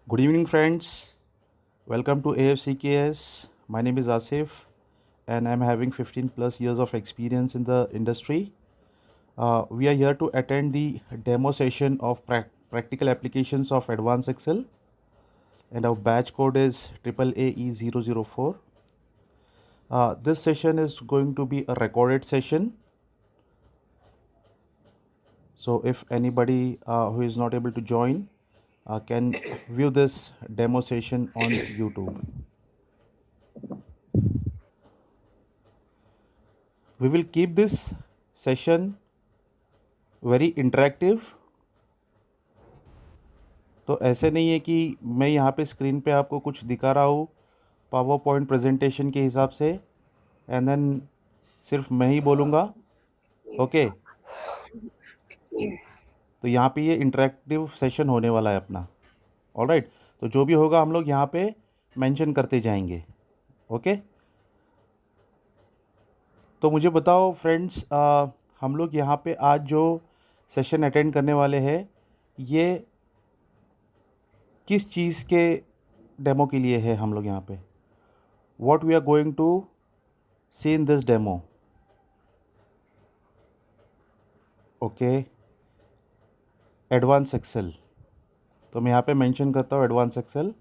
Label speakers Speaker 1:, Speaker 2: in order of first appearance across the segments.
Speaker 1: Good evening, friends. Welcome to AFCKS. My name is Asif, and I'm having 15 plus years of experience in the industry. We are here to attend the demo session of practical applications of Advanced Excel, and our batch code is AAE004. This session is going to be a recorded session. So, if anybody who is not able to join can view this demo session on YouTube. We will keep this session very interactive. तो ऐसे नहीं है कि मैं यहाँ पे screen पे आपको कुछ दिखा रहा हूँ पावर पॉइंट प्रेजेंटेशन के हिसाब से एंड देन सिर्फ मैं ही बोलूँगा. ओके, तो यहाँ पे ये इंटरेक्टिव सेशन होने वाला है अपना. ऑलराइट, तो जो भी होगा हम लोग यहाँ पे मेंशन करते जाएंगे. ओके, तो मुझे बताओ फ्रेंड्स, हम लोग यहाँ पे आज जो सेशन अटेंड करने वाले हैं ये किस चीज़ के डेमो के लिए है. हम लोग यहाँ पे what we are going to see in this demo. Okay, advance Excel. तो मैं यहाँ पे मेंशन करता हूँ एडवांस एक्सेल.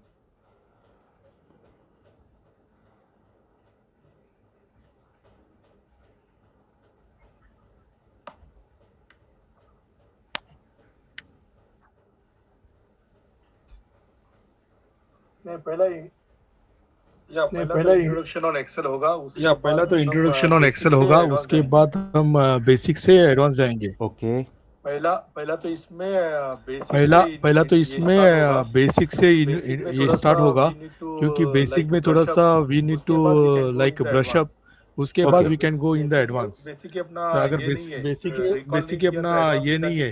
Speaker 2: नहीं पहला इंट्रोडक्शन ऑन एक्सेल होगा.
Speaker 3: पहला तो इंट्रोडक्शन ऑन एक्सेल होगा, उसके बाद हम बेसिक से एडवांस जाएंगे.
Speaker 1: ओके,
Speaker 2: पहला तो इसमें
Speaker 3: बेसिक से ये स्टार्ट होगा, क्योंकि बेसिक में थोड़ा सा we need to like brush up. उसके बाद we can go in the advance.
Speaker 2: Basic अपना
Speaker 3: अगर बेसिक अपना ये नहीं है,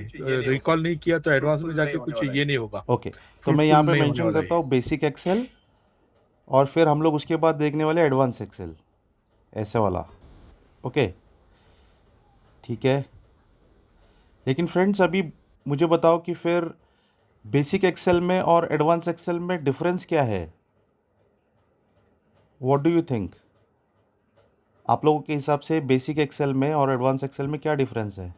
Speaker 3: रिकॉल नहीं किया, तो एडवांस में जाके कुछ ये नहीं होगा.
Speaker 1: ओके. तो मैं यहाँ पे
Speaker 3: नहीं होने
Speaker 1: मेंशन
Speaker 3: वाला
Speaker 1: करता हूँ बेसिक एक्सेल और फिर हम लोग उसके बाद देखने वाले एडवांस एक्सेल, ऐसे वाला. ओके, ठीक है. लेकिन फ्रेंड्स अभी मुझे बताओ कि फिर बेसिक एक्सेल में और एडवांस एक्सेल में डिफरेंस क्या है. What do you think? आप लोगों के हिसाब से बेसिक एक्सेल में और एडवांस एक्सेल में क्या डिफरेंस है?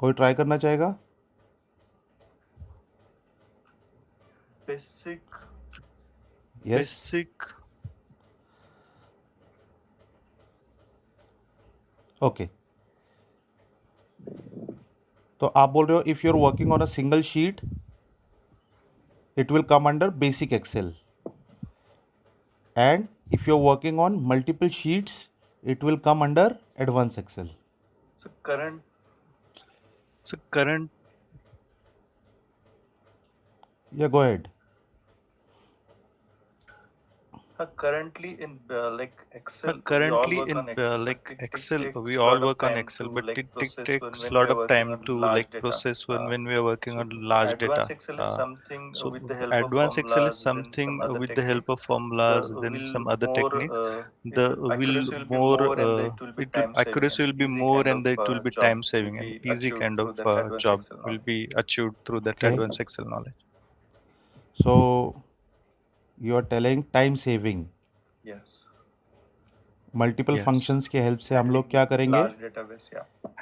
Speaker 1: कोई ट्राई करना चाहेगा?
Speaker 2: Basic
Speaker 1: yes. ओके, तो आप बोल रहे हो if you are working on a single sheet it will come under basic excel, and if you're working on multiple sheets it will come under advanced excel.
Speaker 2: So current
Speaker 1: Yeah, go ahead.
Speaker 2: currently in Excel,
Speaker 4: we all work on Excel, but it takes a lot of time to like process when we are working on large data. So advanced Excel is something with the help of formulas, then some other techniques. The accuracy will be more, and it will be time saving and easy kind of job will be achieved through that
Speaker 1: Okay.
Speaker 4: advanced Excel knowledge.
Speaker 1: So you are telling time saving.
Speaker 2: yes,
Speaker 1: multiple
Speaker 4: Yes.
Speaker 1: Functions के help से हम लोग क्या करेंगे?
Speaker 2: large database,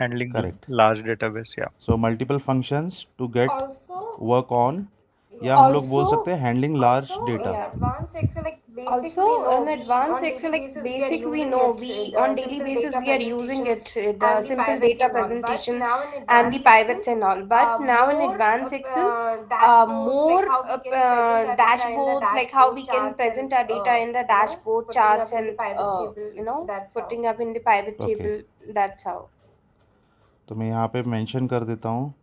Speaker 4: Handling
Speaker 1: Correct.
Speaker 4: large database, yeah.
Speaker 1: So multiple functions to get
Speaker 5: Also,
Speaker 1: work on, या हम लोग बोल
Speaker 5: Also-
Speaker 1: सकते हैं handling large data.
Speaker 5: advanced Excel like basic
Speaker 6: Also,
Speaker 5: we know,
Speaker 6: in advanced
Speaker 5: on
Speaker 6: Excel,
Speaker 5: daily
Speaker 6: like
Speaker 5: basis
Speaker 6: basic, we
Speaker 5: using
Speaker 6: know
Speaker 5: it,
Speaker 6: we
Speaker 5: the
Speaker 6: on daily
Speaker 5: simple
Speaker 6: basis
Speaker 5: data
Speaker 6: we are using it,
Speaker 5: presentation
Speaker 6: the
Speaker 5: and
Speaker 6: simple
Speaker 5: pivots
Speaker 6: data
Speaker 5: and all. But
Speaker 6: presentation
Speaker 5: now in
Speaker 6: and the
Speaker 5: advanced
Speaker 6: pivots
Speaker 5: Excel,
Speaker 6: and all. But now in
Speaker 5: more,
Speaker 6: advanced Excel,
Speaker 5: dashboards,
Speaker 6: more
Speaker 5: like how we can present our data in the
Speaker 6: dashboards, like how we can
Speaker 5: dashboard
Speaker 6: present
Speaker 5: charts
Speaker 6: our data in the dashboard
Speaker 5: putting
Speaker 6: charts
Speaker 5: up in the
Speaker 6: and
Speaker 5: pivot table, that's how.
Speaker 6: putting up in the pivot
Speaker 1: Okay.
Speaker 6: table. That's how.
Speaker 1: तो मैं यहाँ पे mention कर देता हूँ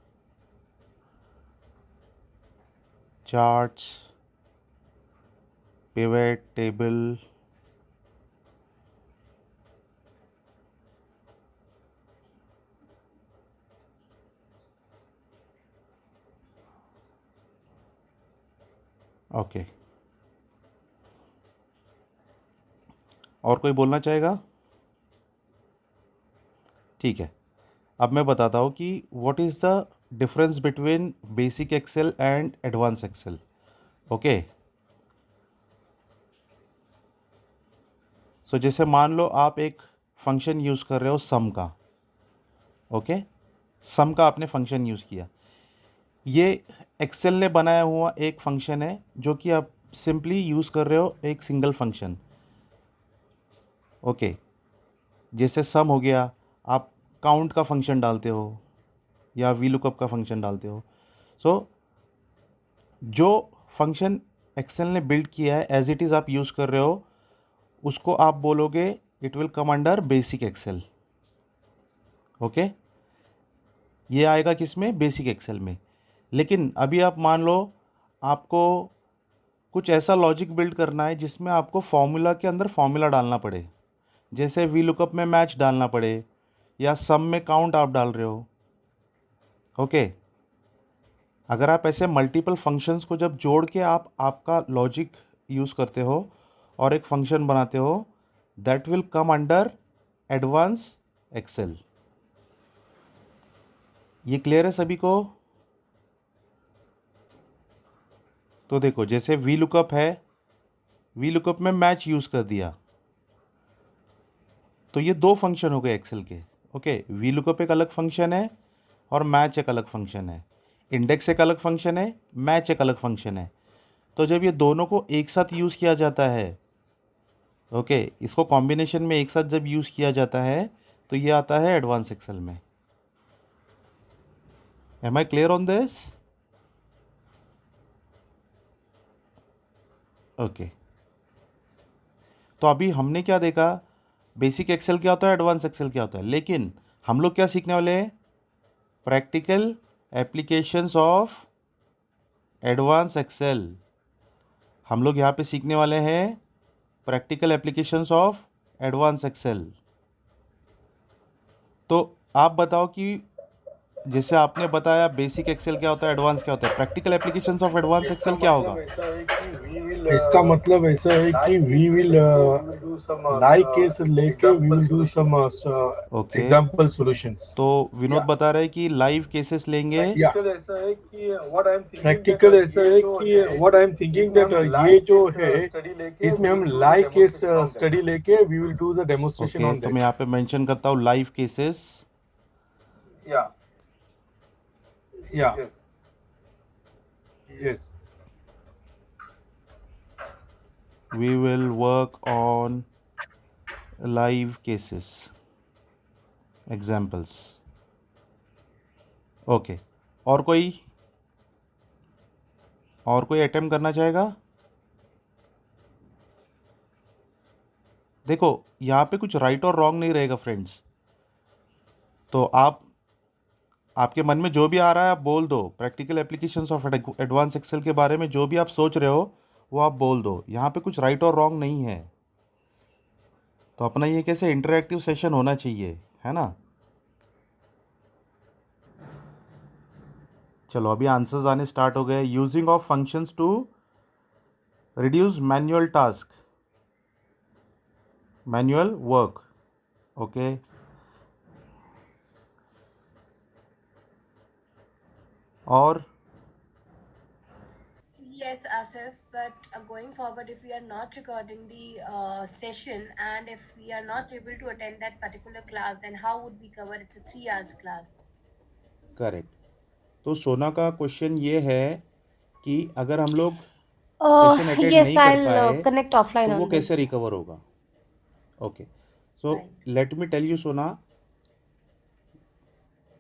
Speaker 1: charts, pivot table, okay. और कोई बोलना चाहेगा? ठीक है, अब मैं बताता हूँ कि what is the difference between basic Excel and advance Excel. Okay, so जैसे मान लो आप एक फंक्शन यूज़ कर रहे हो सम का. ओके, सम का आपने फंक्शन यूज़ किया. ये एक्सेल ने बनाया हुआ एक फंक्शन है जो कि आप सिंपली यूज़ कर रहे हो एक सिंगल फंक्शन. ओके, जैसे सम हो गया, आप काउंट का फंक्शन डालते हो या वी लुकअप का फंक्शन डालते हो. सो जो फंक्शन एक्सेल ने बिल्ड किया है एज इट इज़ आप यूज़ कर रहे हो, उसको आप बोलोगे it will come under basic Excel. Okay, ये आएगा किस में? बेसिक एक्सेल में. लेकिन अभी आप मान लो आपको कुछ ऐसा लॉजिक बिल्ड करना है जिसमें आपको फॉर्मूला के अंदर फॉर्मूला डालना पड़े, जैसे वी लुकअप में मैच डालना पड़े या सम में काउंट आप डाल रहे हो. ओके, अगर आप ऐसे मल्टीपल फंक्शंस को जब जोड़ के आप आपका लॉजिक यूज़ करते हो और एक फंक्शन बनाते हो, that will come under advance Excel. ये क्लियर है सभी को? तो देखो, जैसे वी लुकअप है, वी लुकअप में मैच यूज़ कर दिया, तो ये दो फंक्शन हो गए एक्सेल के. ओके, वी लुकअप एक अलग फंक्शन है और मैच एक अलग फंक्शन है. इंडेक्स एक अलग फंक्शन है, मैच एक अलग फंक्शन है. तो जब ये दोनों को एक साथ यूज़ किया जाता है, ओके, इसको कॉम्बिनेशन में एक साथ जब यूज़ किया जाता है तो ये आता है एडवांस एक्सेल में. Am I clear on this? Okay, तो अभी हमने क्या देखा, बेसिक एक्सेल क्या होता है, एडवांस एक्सेल क्या होता है. लेकिन हम लोग क्या सीखने वाले हैं? Practical applications of advance Excel. हम लोग यहाँ पे सीखने वाले हैं practical applications of advance Excel. तो आप बताओ कि जैसे आपने बताया बेसिक एक्सेल क्या होता है, एडवांस क्या होता है, practical applications of advance Excel क्या होगा?
Speaker 3: इसका मतलब ऐसा है कि वी विल लाइक केस लेके we will do some
Speaker 1: okay,
Speaker 3: example solutions.
Speaker 1: तो विनोद बता रहे हैं कि लाइव केसेस लेंगे.
Speaker 3: प्रैक्टिकल ऐसा है कि what I am thinking that ये जो है इसमें हम लाइक केस स्टडी लेके we will do the demonstration
Speaker 1: okay,
Speaker 3: on
Speaker 1: तो
Speaker 3: दैट.
Speaker 1: मैं यहाँ पे मेंशन करता हूँ लाइव केसेस.
Speaker 2: Yeah.
Speaker 3: या
Speaker 2: Yes.
Speaker 3: Yes
Speaker 1: We will work on live cases, examples. Okay, और कोई अटेम्प्ट करना चाहेगा? देखो, यहाँ पे कुछ राइट और रॉन्ग नहीं रहेगा फ्रेंड्स. तो आपके मन में जो भी आ रहा है आप बोल दो. Practical applications of advance Excel के बारे में जो भी आप सोच रहे हो वो आप बोल दो. यहाँ पे कुछ राइट और रॉन्ग नहीं है. तो अपना ये कैसे इंटरैक्टिव सेशन होना चाहिए, है ना? चलो, अभी आंसर्स आने स्टार्ट हो गए. Using of functions to reduce manual task, manual work. Okay, और
Speaker 5: Yes, Asif, but going forward, if we are not recording the session and if we are not able to attend that particular class, then how would we cover? It's a 3 hours class.
Speaker 1: Correct. तो सोना का question ये है कि अगर हम लोग session attend
Speaker 6: Yes,
Speaker 1: नहीं कर
Speaker 6: I'll
Speaker 1: पाए
Speaker 6: connect offline
Speaker 1: तो वो
Speaker 6: on
Speaker 1: कैसे
Speaker 6: this.
Speaker 1: रिकवर होगा? Okay, so
Speaker 5: Right.
Speaker 1: Let me tell you Sona.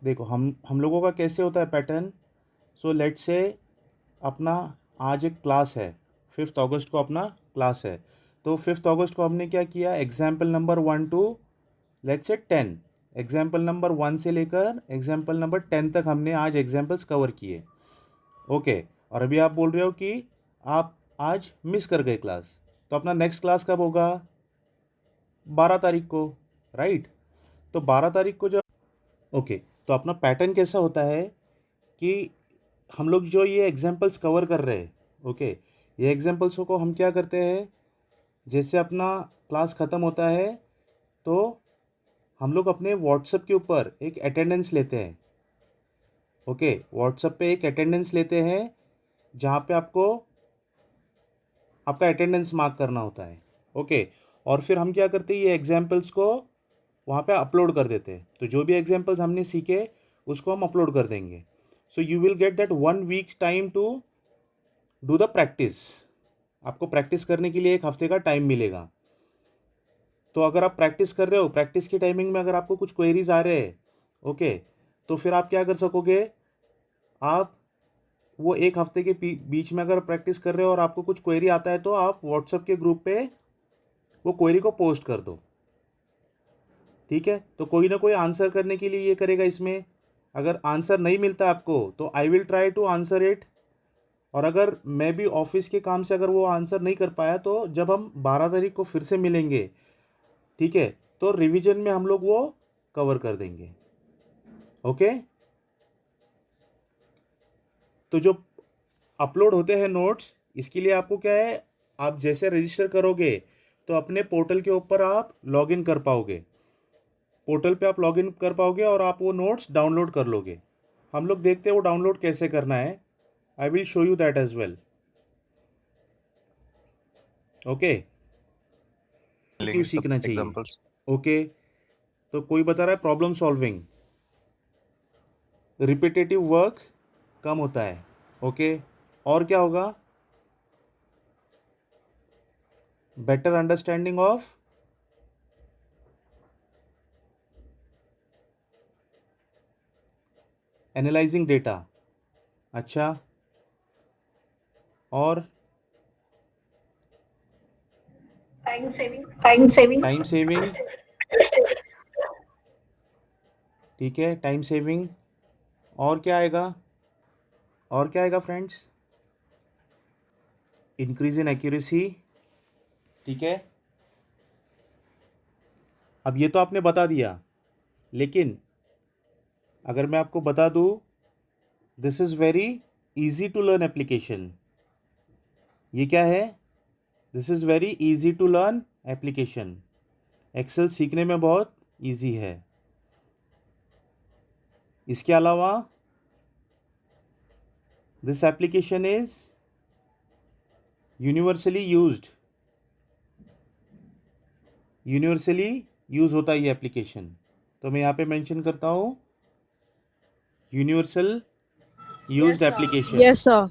Speaker 1: देखो, हम लोगों का कैसे होता है पैटर्न. सो लेट से अपना आज एक क्लास है, 5 अगस्त को अपना क्लास है. तो 5 अगस्त को हमने क्या किया, एग्जाम्पल नंबर 1 टू लेट से 10, एग्जाम्पल नंबर 1 से लेकर एग्जाम्पल नंबर 10 तक हमने आज एग्जाम्पल्स कवर किए. ओके, और अभी आप बोल रहे हो कि आप आज मिस कर गए क्लास, तो अपना नेक्स्ट क्लास कब होगा? 12 तारीख को, राइट? तो 12 तारीख को जब, ओके, तो अपना पैटर्न कैसा होता है कि हम लोग जो ये एग्जाम्पल्स कवर कर रहे हैं, ओके, ये एग्जाम्पल्सों को हम क्या करते हैं, जैसे अपना क्लास ख़त्म होता है तो हम लोग अपने व्हाट्सएप के ऊपर एक अटेंडेंस लेते हैं. ओके, व्हाट्सएप पे एक अटेंडेंस लेते हैं जहाँ पे आपको आपका अटेंडेंस मार्क करना होता है. ओके, और फिर हम क्या करते हैं, ये एग्जाम्पल्स को वहाँ पे अपलोड कर देते हैं. तो जो भी एग्जाम्पल्स हमने सीखे उसको हम अपलोड कर देंगे. So you will get that 1 weeks time to do the practice. आपको प्रैक्टिस करने के लिए 1 हफ्ते का टाइम मिलेगा. तो अगर आप प्रैक्टिस कर रहे हो, प्रैक्टिस की टाइमिंग में अगर आपको कुछ क्वेरीज आ रहे हैं, ओके, तो फिर आप क्या कर सकोगे, आप वो 1 हफ्ते के बीच में अगर प्रैक्टिस कर रहे हो और आपको कुछ क्वेरी आता है तो आप व्हाट्सएप के ग्रुप पे वो क्वेरी को पोस्ट कर दो. ठीक है, तो कोई ना कोई आंसर करने के लिए ये करेगा इसमें. अगर आंसर नहीं मिलता आपको तो I will try to answer it. और अगर मैं भी ऑफिस के काम से अगर वो आंसर नहीं कर पाया तो जब हम 12 तारीख को फिर से मिलेंगे, ठीक है, तो रिवीजन में हम लोग वो कवर कर देंगे. ओके, तो जो अपलोड होते हैं नोट्स, इसके लिए आपको क्या है, आप जैसे रजिस्टर करोगे तो अपने पोर्टल के ऊपर आप लॉगिन कर पाओगे. पोर्टल पे आप लॉगिन कर पाओगे और आप वो नोट्स डाउनलोड कर लोगे. हम लोग देखते हैं वो डाउनलोड कैसे करना है. I will show you that as well. Okay, क्यों सीखना चाहिए.
Speaker 4: एग्जांपल्स.
Speaker 1: ओके, तो कोई बता रहा है प्रॉब्लम सॉल्विंग, रिपीटेटिव वर्क कम होता है. ओके, और क्या होगा, better understanding of analysing data. अच्छा, और
Speaker 7: टाइम सेविंग.
Speaker 1: Time saving. ठीक है, टाइम सेविंग. और क्या आएगा, और क्या आएगा फ्रेंड्स, इंक्रीज इन एक्यूरेसी. ठीक है, अब ये तो आपने बता दिया, लेकिन अगर मैं आपको बता दूं, this is very easy to learn application. ये क्या है, this is very easy to learn application. Excel सीखने में बहुत इजी है. इसके अलावा this application is universally use होता है ये एप्लीकेशन. तो मैं यहाँ पे मेंशन करता हूँ universal used application.
Speaker 7: Yes sir.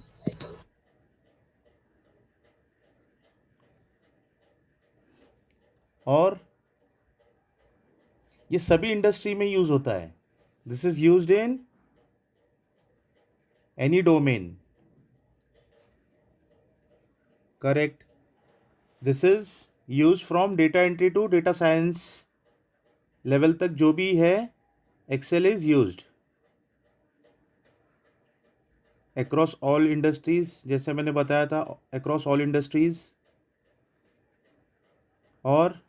Speaker 1: और ये सभी इंडस्ट्री में यूज होता है. This is used in any domain. Correct. This is use from data entry to data science level तक जो भी है, Excel is used across all industries. जैसे मैंने बताया था, अक्रॉस ऑल इंडस्ट्रीज. और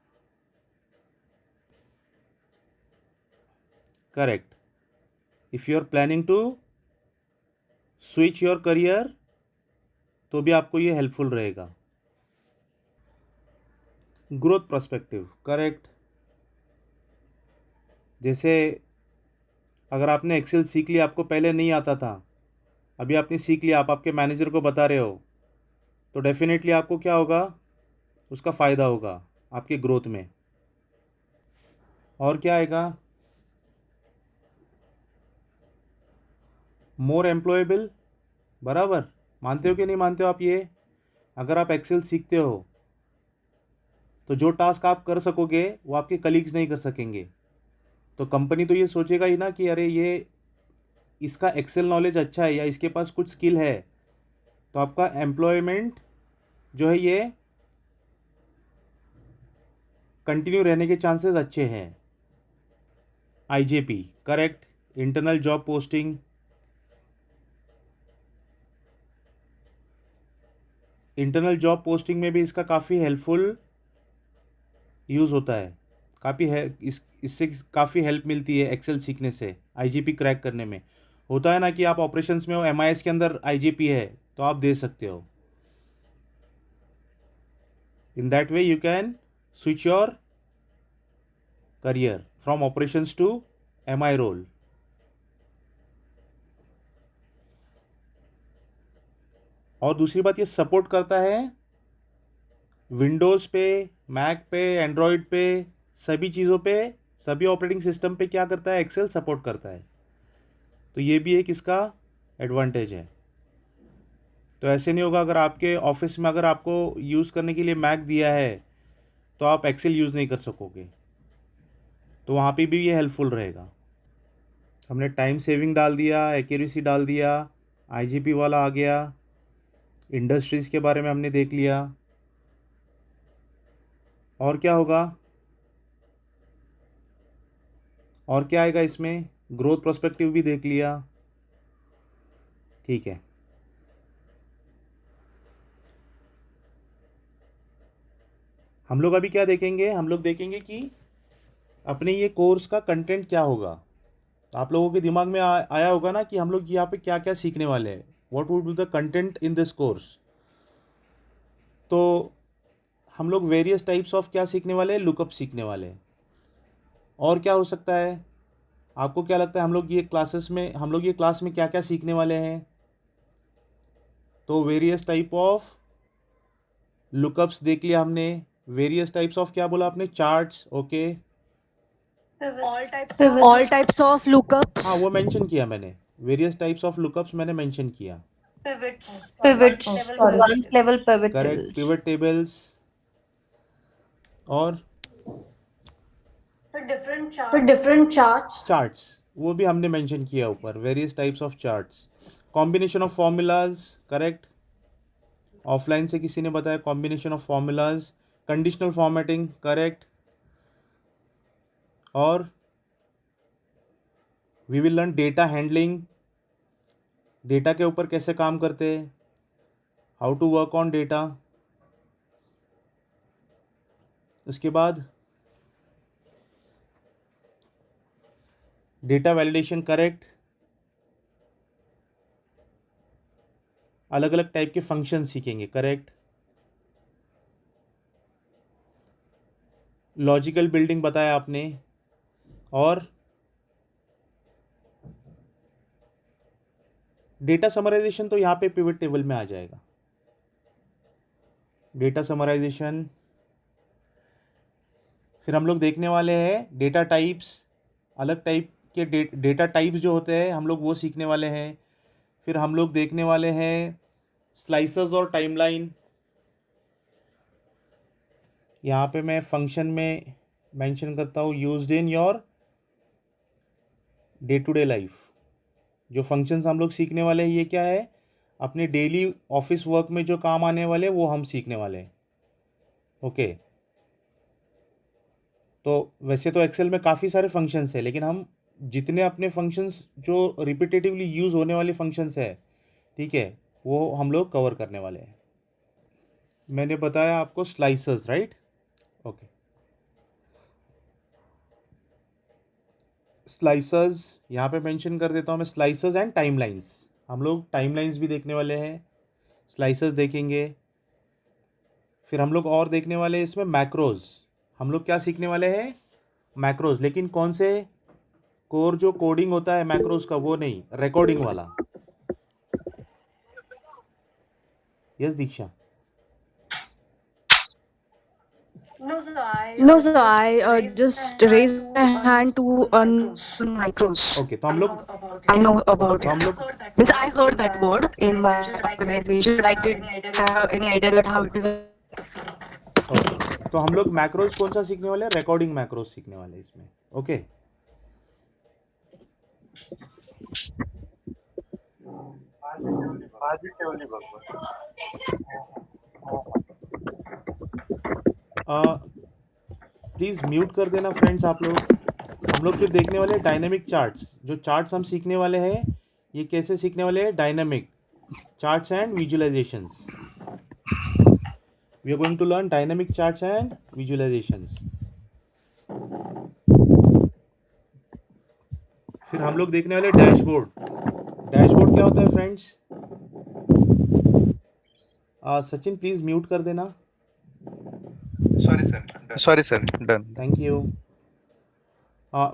Speaker 1: correct, if you are planning to switch your career तो भी आपको ये हेल्पफुल रहेगा. Growth perspective. करेक्ट. जैसे अगर आपने एक्सेल सीख लिया, आपको पहले नहीं आता था, अभी आपने सीख लिया, आप आपके मैनेजर को बता रहे हो, तो डेफिनेटली आपको क्या होगा, उसका फ़ायदा होगा आपकी ग्रोथ में. और क्या आएगा, मोर एम्प्लॉयबल. बराबर, मानते हो कि नहीं मानते हो आप ये. अगर आप एक्सेल सीखते हो तो जो टास्क आप कर सकोगे वो आपके कलीग्स नहीं कर सकेंगे. तो कंपनी तो ये सोचेगा ही ना कि अरे ये इसका एक्सेल नॉलेज अच्छा है या इसके पास कुछ स्किल है, तो आपका एम्प्लॉयमेंट जो है ये कंटिन्यू रहने के चांसेस अच्छे हैं. IJP. Correct. Internal job posting. Internal job posting में भी इसका काफ़ी हेल्पफुल यूज़ होता है. काफ़ी है, इससे काफ़ी हेल्प मिलती है एक्सेल सीखने से, आईजीपी क्रैक करने में. होता है ना कि आप ऑपरेशंस में हो, एमआईएस के अंदर आईजीपी है तो आप दे सकते हो. In that way you can switch your career from operations to MI role. और दूसरी बात, ये सपोर्ट करता है विंडोज़ पे, मैक पे, एंड्रॉयड पे, सभी चीज़ों पे, सभी ऑपरेटिंग सिस्टम पे क्या करता है, एक्सेल सपोर्ट करता है. तो ये भी एक इसका एडवांटेज है. तो ऐसे नहीं होगा अगर आपके ऑफिस में अगर आपको यूज़ करने के लिए मैक दिया है तो आप एक्सेल यूज़ नहीं कर सकोगे. तो वहाँ पे भी ये हेल्पफुल रहेगा. हमने टाइम सेविंग डाल दिया, एक्यूरेसी डाल दिया, IGP वाला आ गया, इंडस्ट्रीज़ के बारे में हमने देख लिया. और क्या होगा, और क्या आएगा इसमें, ग्रोथ प्रोस्पेक्टिव भी देख लिया. ठीक है. हम लोग अभी क्या देखेंगे, हम लोग देखेंगे कि अपने ये कोर्स का कंटेंट क्या होगा. तो आप लोगों के दिमाग में आया होगा ना कि हम लोग यहाँ पे क्या क्या सीखने वाले हैं, what would be the content in this course. तो हम लोग वेरियस टाइप्स ऑफ क्या सीखने वाले हैं, लुकअप सीखने वाले हैं. और क्या हो सकता है, आपको क्या लगता है हम लोग ये क्लास में क्या क्या सीखने वाले हैं. तो वेरियस टाइप ऑफ लुकअप्स देख लिया हमने. वेरियस टाइप्स ऑफ क्या बोला आपने, charts. Okay,
Speaker 7: All types of lookups.
Speaker 1: हाँ वो मेंशन किया मैंने, वेरियस टाइप्स ऑफ लुकअप्स मैंने मेंशन किया.
Speaker 6: Pivots, advanced level pivot
Speaker 1: correct,
Speaker 6: tables.
Speaker 1: Pivot tables. और
Speaker 7: So different charts.
Speaker 1: चार्ट्स वो भी हमने मेंशन किया ऊपर, various types of charts. Combination of formulas, correct, offline से किसी ने बताया combination of formulas. Conditional formatting, correct. और we will learn data handling, data के ऊपर कैसे काम करते हैं, how to work on data. उसके बाद डेटा वैलिडेशन, करेक्ट. अलग अलग टाइप के फंक्शन सीखेंगे, करेक्ट. लॉजिकल बिल्डिंग बताया आपने. और डेटा समराइजेशन तो यहाँ पे पिवट टेबल में आ जाएगा. Data summarization. फिर हम लोग देखने वाले हैं डेटा टाइप्स, अलग टाइप के डेटा टाइप्स जो होते हैं हम लोग वो सीखने वाले हैं. फिर हम लोग देखने वाले हैं स्लाइसर्स और टाइमलाइन. यहाँ पे मैं फंक्शन में मेंशन करता हूँ used in your day to day life. जो फंक्शंस हम लोग सीखने वाले हैं ये क्या है, अपने डेली ऑफिस वर्क में जो काम आने वाले वो हम सीखने वाले हैं. ओके. तो वैसे तो एक्सेल में काफ़ी सारे फंक्शंस हैं, लेकिन हम जितने अपने फंक्शंस जो रिपीटेटिवली यूज़ होने वाले फंक्शंस है, ठीक है, वो हम लोग कवर करने वाले हैं. मैंने बताया आपको स्लाइसर्स, राइट. ओके. स्लाइसर्स यहाँ पे मेंशन कर देता हूँ मैं, स्लाइसर्स एंड टाइमलाइंस. हम लोग टाइमलाइंस भी देखने वाले हैं, स्लाइसर्स देखेंगे. फिर हम लोग और देखने वाले हैं इसमें मैक्रोज. हम लोग क्या सीखने वाले हैं, मैक्रोज. लेकिन कौन से, कोर जो कोडिंग होता है मैक्रोज का वो नहीं, रिकॉर्डिंग वाला. Yes Diksha.
Speaker 7: No, sir, I just raised my hand to micros.
Speaker 1: Okay. तो हम लोग
Speaker 7: I know about
Speaker 1: तो हम
Speaker 7: it.
Speaker 1: लोग
Speaker 7: Means I heard that word in my organization, but I didn't have any idea that how it is.
Speaker 1: Okay. तो हम लोग macros कौन सा सीखने वाले हैं, रिकॉर्डिंग मैक्रोज सीखने वाले हैं इसमें. ओके. प्लीज़ म्यूट कर देना फ्रेंड्स आप लोग. हम लोग फिर देखने वाले हैं डायनेमिक चार्ट्स. जो चार्ट्स हम सीखने वाले हैं ये कैसे सीखने वाले हैं, dynamic charts and visualizations. We are going to learn dynamic charts and visualizations. फिर हम लोग देखने वाले डैशबोर्ड. डैशबोर्ड क्या होता है फ्रेंड्स. सचिन प्लीज़ म्यूट कर देना.
Speaker 2: Sorry, sir.
Speaker 4: Sorry, sir. Done.
Speaker 1: Thank you.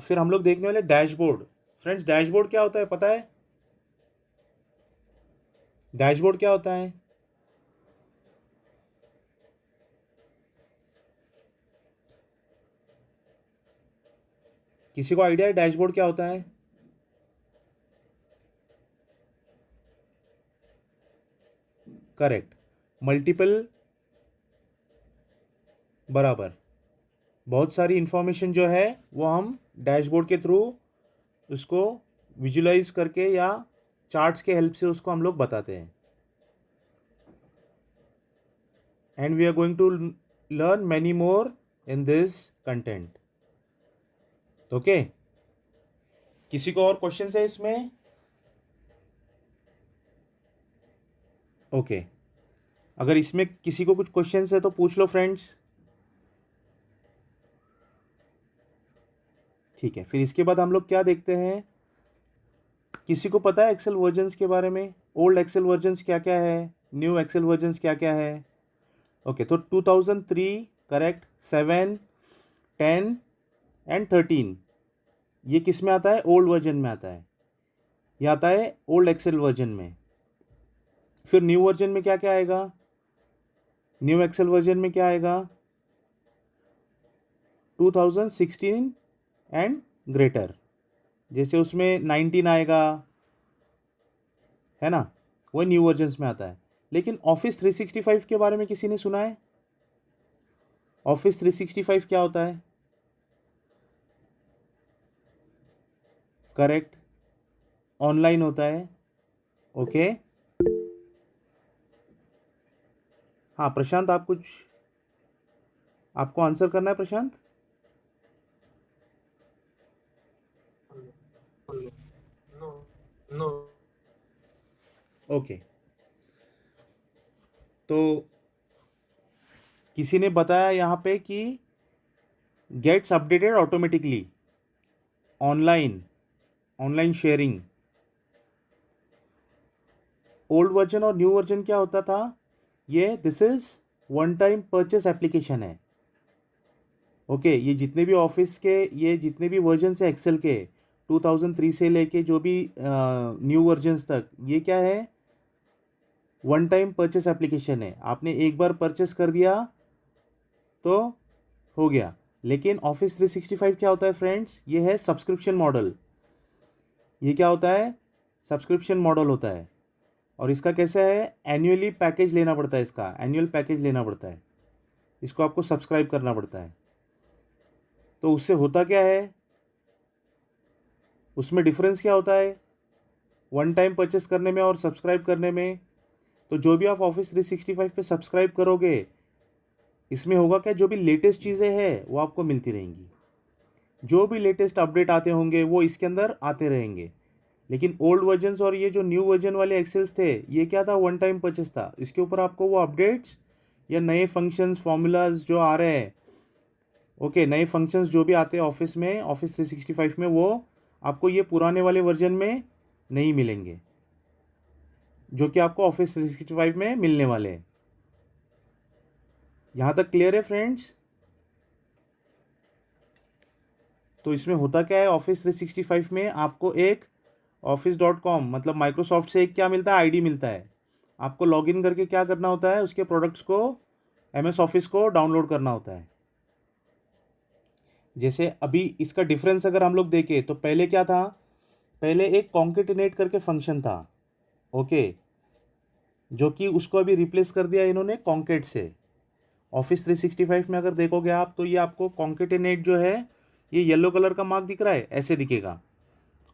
Speaker 1: फिर हम लोग देखने वाले डैशबोर्ड। फ्रेंड्स, डैशबोर्ड क्या होता है पता है? डैशबोर्ड क्या होता है? किसी को आइडिया है डैशबोर्ड क्या होता है? करेक्ट, मल्टीपल, बराबर, बहुत सारी इंफॉर्मेशन जो है वो हम डैशबोर्ड के थ्रू उसको विजुलाइज करके या चार्ट्स के हेल्प से उसको हम लोग बताते हैं। And we are going to learn many more in this content. Okay, किसी को और क्वेश्चन है इसमें? ओके, अगर इसमें किसी को कुछ क्वेश्चन है तो पूछ लो फ्रेंड्स। ठीक है, फिर इसके बाद हम लोग क्या देखते हैं? किसी को पता है एक्सेल वर्जन्स के बारे में? ओल्ड एक्सेल वर्जन्स क्या क्या है, न्यू एक्सेल वर्जन्स क्या क्या है? ओके, तो 2003 करेक्ट, 7, 10 एंड 13 ये किस में आता है? ओल्ड वर्जन में आता है। ये आता है ओल्ड एक्सेल वर्जन में। फिर न्यू वर्जन में क्या क्या आएगा? न्यू एक्सेल वर्जन में क्या आएगा? 2016 एंड ग्रेटर, जैसे उसमें 19 आएगा, है ना, वो न्यू वर्जन्स में आता है। लेकिन ऑफिस 365 के बारे में किसी ने सुना है? ऑफिस 365 क्या होता है? करेक्ट, ऑनलाइन होता है। ओके, हाँ प्रशांत, आपको आंसर करना है प्रशांत?
Speaker 2: No.
Speaker 1: ओके, तो किसी ने बताया यहाँ पे कि gets updated automatically, online sharing. Old version और न्यू वर्जन क्या होता था? ये this is one time purchase application है। ओके, ये जितने भी ऑफिस के, ये जितने भी वर्जन है एक्सेल के 2003 से लेके जो भी न्यू वर्जन्स तक, ये क्या है? वन टाइम परचेस एप्लीकेशन है। आपने एक बार परचेस कर दिया तो हो गया। लेकिन ऑफिस 365 क्या होता है फ्रेंड्स? ये है सब्सक्रिप्शन मॉडल। ये क्या होता है? सब्सक्रिप्शन मॉडल होता है। और इसका कैसा है? एनुअली पैकेज लेना पड़ता है, इसका एनुअल पैकेज लेना पड़ता है, इसको आपको सब्सक्राइब करना पड़ता है। तो उससे होता क्या है? उसमें डिफरेंस क्या होता है वन टाइम परचेस करने में और सब्सक्राइब करने में? तो जो भी आप ऑफिस 365 पे सब्सक्राइब करोगे, इसमें होगा क्या? जो भी लेटेस्ट चीज़ें हैं वो आपको मिलती रहेंगी, जो भी लेटेस्ट अपडेट आते होंगे वो इसके अंदर आते रहेंगे। लेकिन ओल्ड वर्जन्स और ये जो न्यू वर्जन वाले एक्सेल्स थे, ये क्या था? वन टाइम परचेस था। इसके ऊपर आपको वो अपडेट्स या नए फंक्शंस, फॉर्मूलाज जो आ रहे हैं, ओके, नए फंक्शंस जो भी आते हैं ऑफिस में, ऑफिस 365 में, वो आपको ये पुराने वाले वर्जन में नहीं मिलेंगे, जो कि आपको ऑफिस 365 में मिलने वाले हैं। यहाँ तक क्लियर है फ्रेंड्स? तो इसमें होता क्या है? ऑफिस 365 में आपको एक office.com मतलब माइक्रोसॉफ्ट से एक क्या मिलता है? आईडी मिलता है। आपको लॉगिन करके क्या करना होता है? उसके प्रोडक्ट्स को, MS ऑफिस को डाउनलोड करना होता है। जैसे अभी इसका डिफरेंस अगर हम लोग देखें तो पहले क्या था? पहले एक कॉन्केटिनेट करके फंक्शन था, ओके, जो कि उसको अभी रिप्लेस कर दिया इन्होंने कॉन्केट से। ऑफिस 365 में अगर देखोगे आप तो ये आपको कॉन्केटिनेट जो है, ये येलो कलर का मार्क दिख रहा है, ऐसे दिखेगा।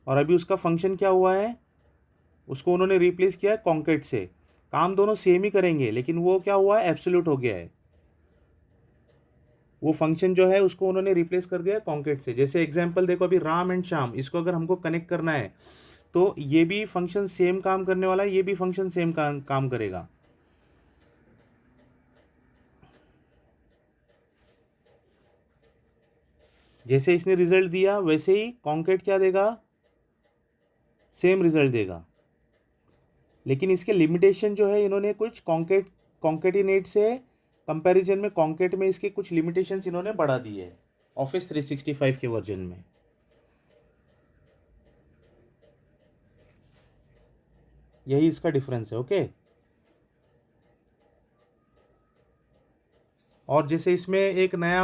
Speaker 1: और अभी उसका फंक्शन क्या हुआ है? उसको उन्होंने रिप्लेस किया है कॉन्केट से। काम दोनों सेम ही करेंगे, लेकिन वो क्या हुआ है? एब्सोल्यूट हो गया है। वो फंक्शन जो है उसको उन्होंने रिप्लेस कर दिया है कॉन्केट से। जैसे एग्जांपल देखो, अभी राम एंड श्याम, इसको अगर हमको कनेक्ट करना है तो ये भी फंक्शन सेम काम करने वाला है, ये भी फंक्शन सेम काम करेगा। जैसे इसने रिजल्ट दिया वैसे ही कॉन्केट क्या देगा? सेम रिजल्ट देगा। लेकिन इसके लिमिटेशन जो है, इन्होंने कुछ कॉन्केटिनेट से कंपैरिजन में कॉन्केट में इसके कुछ लिमिटेशंस इन्होंने बढ़ा दी है ऑफिस 365 के वर्जन में। यही इसका डिफरेंस है। ओके, और जैसे इसमें एक नया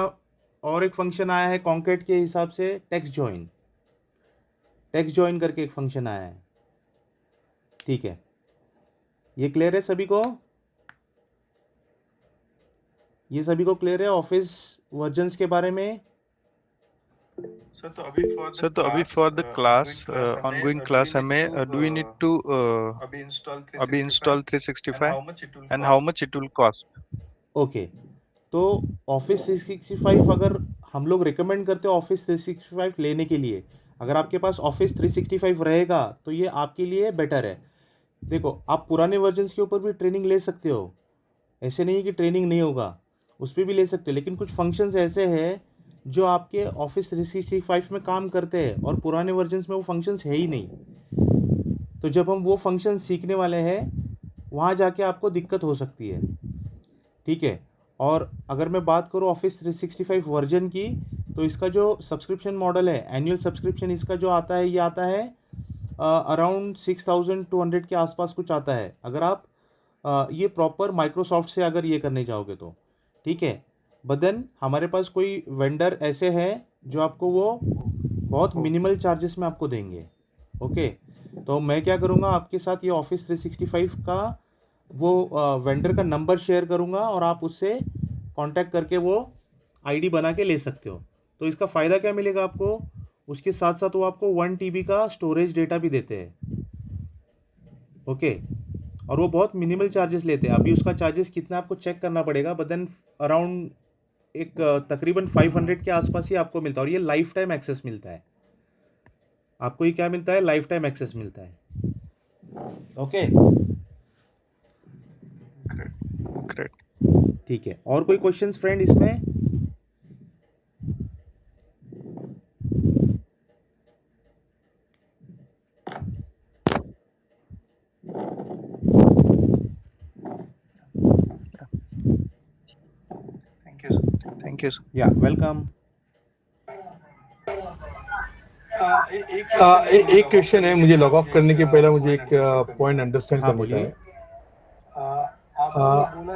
Speaker 1: और एक फंक्शन आया है कॉन्केट के हिसाब से, टेक्स्ट ज्वाइन करके एक फंक्शन आया है। ठीक है, ये क्लियर है सभी को? ये सभी को क्लियर है ऑफिस वर्जन्स के बारे में?
Speaker 4: सर तो अभी for the class ongoing class हमें डू वी नीड टू अभी install 365 and how much it will cost?
Speaker 1: Okay, तो ऑफिस 365 अगर हम लोग रिकमेंड करते हैं ऑफिस 365 लेने के लिए, अगर आपके पास ऑफिस 365 रहेगा तो ये आपके लिए बेटर है। देखो, आप पुराने वर्जन्स के ऊपर भी ट्रेनिंग ले सकते हो, ऐसे नहीं कि ट्रेनिंग नहीं होगा, उस पर भी ले सकते हो, लेकिन कुछ फंक्शंस ऐसे हैं जो आपके ऑफिस 365 में काम करते हैं और पुराने वर्जन्स में वो फंक्शंस है ही नहीं। तो जब हम वो फंक्शंस सीखने वाले हैं वहाँ जाके आपको दिक्कत हो सकती है। ठीक है, और अगर मैं बात करूँ ऑफिस 365 वर्जन की, तो इसका जो सब्सक्रिप्शन मॉडल है, एनुअल सब्सक्रिप्शन इसका जो आता है, ये आता है अराउंड 6200 के आसपास कुछ आता है, अगर आप ये प्रॉपर माइक्रोसॉफ्ट से अगर ये करने जाओगे तो। ठीक है, बदन हमारे पास कोई वेंडर ऐसे हैं जो आपको वो बहुत मिनिमल चार्जेस में आपको देंगे। ओके, तो मैं क्या करूँगा आपके साथ, ये ऑफिस 365 का वो वेंडर का नंबर शेयर करूँगा और आप उससे कांटेक्ट करके वो आईडी बना के ले सकते हो। तो इसका फ़ायदा क्या मिलेगा आपको, उसके साथ साथ वो आपको 1 TB का स्टोरेज डेटा भी देते हैं। ओके, और वो बहुत मिनिमल चार्जेस लेते हैं। अभी उसका चार्जेस कितना आपको चेक करना पड़ेगा, बट देन अराउंड एक तकरीबन 500 के आसपास ही आपको मिलता है, और ये लाइफ टाइम एक्सेस मिलता है आपको। ये क्या मिलता है, लाइफ टाइम एक्सेस मिलता है। Okay,
Speaker 4: great.
Speaker 1: ठीक है, और कोई क्वेश्चंस फ्रेंड इसमें?
Speaker 4: Thank you sir.
Speaker 1: या वेलकम।
Speaker 3: एक क्वेश्चन है, मुझे लॉग ऑफ करने के पहले मुझे एक पॉइंट अंडरस्टैंड
Speaker 1: हाँ,
Speaker 3: करने का
Speaker 1: बोलिए।
Speaker 3: है।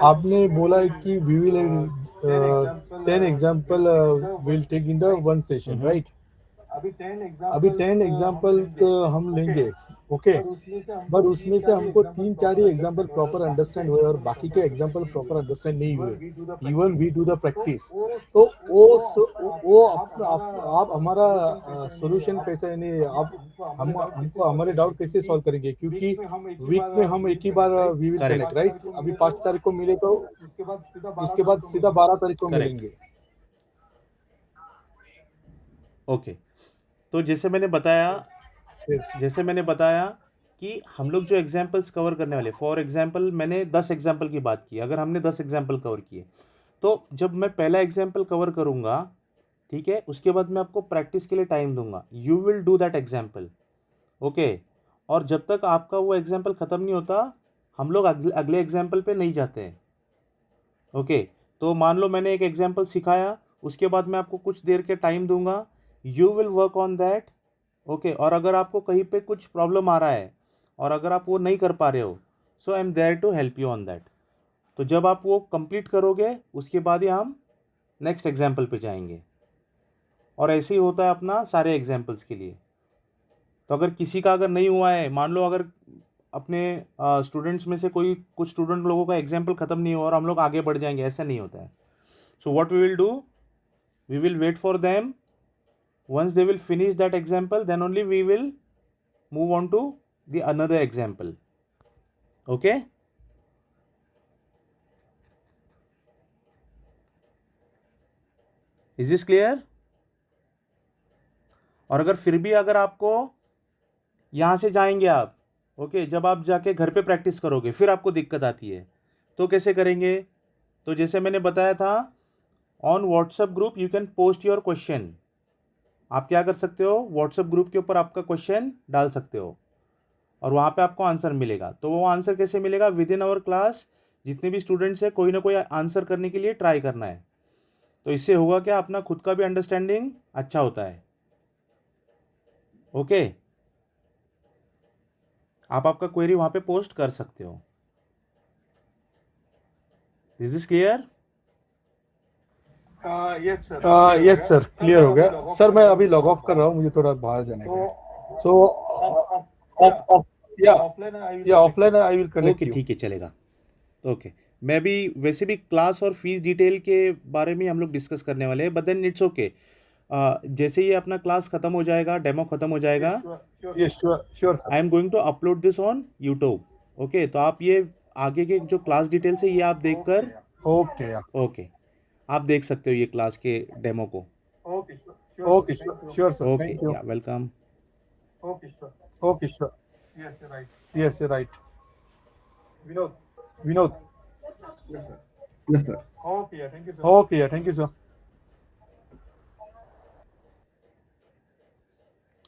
Speaker 3: आपने बोला है कि we will 10 example will take in the one session, right? अभी 10 एग्जांपल तो हम लेंगे, ओके, पर उसमें से हमको 3-4 ही एग्जांपल प्रॉपर अंडरस्टैंड हुए और बाकी के एग्जांपल प्रॉपर अंडरस्टैंड नहीं हुए। Even we do the practice, तो वो आप हमारा सॉल्यूशन कैसे, यानी आप हमको हमारे डाउट कैसे सॉल्व करेंगे? क्योंकि वीक में हम एक ही बार we will
Speaker 1: Correct.
Speaker 3: Connect, right? अभी 5 तारीख को मिले तो उसके बाद सीधा 12 तारीख को
Speaker 1: Correct.
Speaker 3: मिलेंगे।
Speaker 1: ओके, तो जैसे मैंने बताया कि हम लोग जो एग्जाम्पल्स कवर करने वाले, फॉर एग्जाम्पल मैंने 10 एग्जाम्पल की बात की, अगर हमने 10 एग्जाम्पल कवर किए तो जब मैं पहला एग्जाम्पल कवर करूँगा, ठीक है, उसके बाद मैं आपको प्रैक्टिस के लिए टाइम दूंगा। You will do that example, okay, और जब तक आपका वो एग्जाम्पल ख़त्म नहीं होता हम लोग अगले एग्जाम्पल पे नहीं जाते हैं। ओके, तो मान लो मैंने एक एग्जाम्पल सिखाया, उसके बाद मैं आपको कुछ देर के टाइम दूंगा, you will work on that. Okay, और अगर आपको कहीं पे कुछ प्रॉब्लम आ रहा है और अगर आप वो नहीं कर पा रहे हो, so I am there to help you on that. तो जब आप वो कंप्लीट करोगे उसके बाद ही हम नेक्स्ट एग्जाम्पल पे जाएंगे, और ऐसे ही होता है अपना सारे एग्जाम्पल्स के लिए। तो अगर किसी का अगर नहीं हुआ है, मान लो अगर अपने स्टूडेंट्स में से कुछ स्टूडेंट लोगों का एग्जाम्पल ख़त्म नहीं हुआ और हम लोग आगे बढ़ जाएंगे, ऐसा नहीं होता है। So what we will do, we will wait for them, once they will finish that example then only we will move on to the another example. Okay, is this clear? और अगर फिर भी अगर आपको यहाँ से जाएंगे आप, ओके, जब आप जाके घर पे प्रैक्टिस करोगे फिर आपको दिक्कत आती है, तो कैसे करेंगे? तो जैसे मैंने बताया था, on WhatsApp group you can post your question. आप क्या कर सकते हो, व्हाट्सएप ग्रुप के ऊपर आपका क्वेश्चन डाल सकते हो और वहाँ पे आपको आंसर मिलेगा। तो वो आंसर कैसे मिलेगा, विद इन आवर क्लास जितने भी स्टूडेंट्स हैं कोई ना कोई आंसर करने के लिए ट्राई करना है। तो इससे होगा क्या, अपना खुद का भी अंडरस्टैंडिंग अच्छा होता है। ओके, आप आपका क्वेरी वहाँ पे पोस्ट कर सकते हो। This is clear?
Speaker 2: Yes sir.
Speaker 3: Yes sir, clear हो गया सर। मैं अभी लॉग ऑफ कर रहा हूँ, मुझे थोड़ा बाहर जाने का है। सो या offline I will connect
Speaker 1: okay,
Speaker 3: you.
Speaker 1: ठीक है, चलेगा। ओके, मैं भी वैसे भी क्लास और फीस डिटेल के बारे में हम लोग डिस्कस करने वाले हैं, बट देन इट्स ओके। जैसे ये अपना क्लास खत्म हो जाएगा, डेमो खत्म हो जाएगा,
Speaker 3: yes sure sure
Speaker 1: I
Speaker 3: sir.
Speaker 1: Am going to upload this on YouTube. Okay, तो आप ये आगे के जो क्लास डिटेल्स है ये आप देखकर,
Speaker 3: ओके या
Speaker 1: ओके, आप देख सकते हो ये क्लास के डेमो को।
Speaker 3: Okay sure sir,
Speaker 1: okay,
Speaker 3: thank you.
Speaker 1: Yeah welcome.
Speaker 3: Okay sure. Yes right. Vinod
Speaker 2: yes sir.
Speaker 3: Okay yeah thank you sir.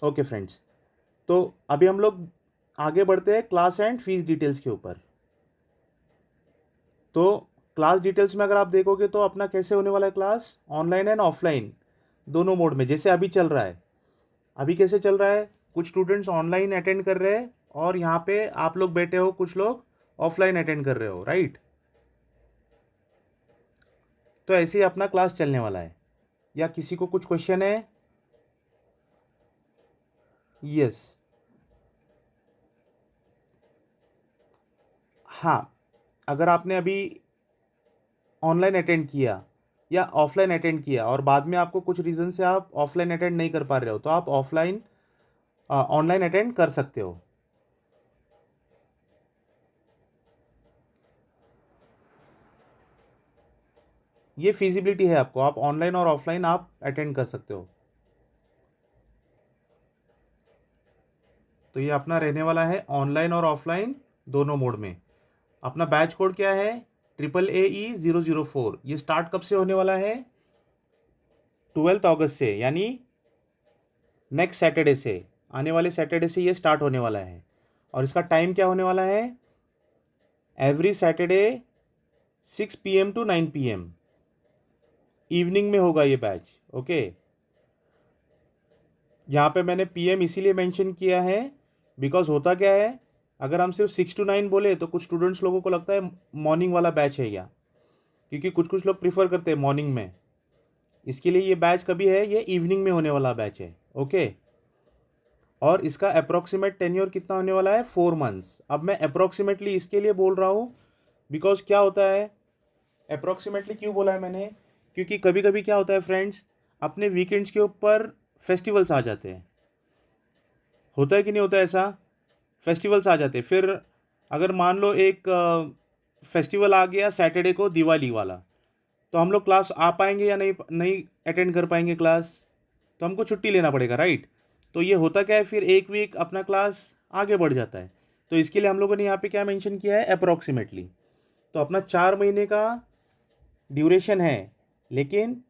Speaker 1: Okay friends, तो अभी हम लोग आगे बढ़ते हैं क्लास एंड फीस डिटेल्स के ऊपर। तो क्लास डिटेल्स में अगर आप देखोगे तो अपना कैसे होने वाला है क्लास, ऑनलाइन एंड ऑफलाइन दोनों मोड में, जैसे अभी चल रहा है। अभी कैसे चल रहा है, कुछ स्टूडेंट्स ऑनलाइन अटेंड कर रहे हैं और यहाँ पे आप लोग बैठे हो, कुछ लोग ऑफलाइन अटेंड कर रहे हो, राइट। तो ऐसे ही अपना क्लास चलने वाला है। या किसी को कुछ क्वेश्चन है? यस, हाँ, अगर आपने अभी ऑनलाइन अटेंड किया या ऑफलाइन अटेंड किया और बाद में आपको कुछ रीज़न से आप ऑफलाइन अटेंड नहीं कर पा रहे हो, तो आप ऑनलाइन अटेंड कर सकते हो। ये फिजिबिलिटी है आपको, आप ऑनलाइन और ऑफलाइन आप अटेंड कर सकते हो। तो ये अपना रहने वाला है ऑनलाइन और ऑफलाइन दोनों मोड में। अपना बैच कोड क्या है, AAE004। ये स्टार्ट कब से होने वाला है, 12 अगस्त से, यानी नेक्स्ट सैटरडे से, आने वाले सैटरडे से ये स्टार्ट होने वाला है। और इसका टाइम क्या होने वाला है, every Saturday 6 PM to 9 PM evening में होगा ये बैच। ओके, यहाँ पे मैंने PM इसीलिए मेंशन किया है बिकॉज होता क्या है, अगर हम सिर्फ 6 to 9 बोले तो कुछ स्टूडेंट्स लोगों को लगता है मॉर्निंग वाला बैच है, या क्योंकि कुछ लोग प्रिफर करते हैं मॉर्निंग में। इसके लिए ये बैच कभी है, ये इवनिंग में होने वाला बैच है। ओके, और इसका अप्रोक्सीमेट टेन्योर कितना होने वाला है, 4 months। अब मैं अप्रोक्सीमेटली इसके लिए बोल रहा हूँ बिकॉज क्या होता है, अप्रोक्सीमेटली क्यों बोला है मैंने, क्योंकि कभी कभी क्या होता है फ्रेंड्स, अपने वीकेंड्स के ऊपर फेस्टिवल्स आ जाते हैं। होता है कि नहीं होता है ऐसा, फेस्टिवल्स आ जाते हैं। फिर अगर मान लो एक फेस्टिवल आ गया सैटरडे को, दिवाली वाला, तो हम लोग क्लास आ पाएंगे या नहीं अटेंड कर पाएंगे क्लास, तो हमको छुट्टी लेना पड़ेगा, राइट। तो ये होता क्या है, फिर एक वीक अपना क्लास आगे बढ़ जाता है। तो इसके लिए हम लोगों ने यहाँ पे क्या मेंशन किया है, अप्रॉक्सीमेटली। तो अपना 4 महीने का ड्यूरेशन है, लेकिन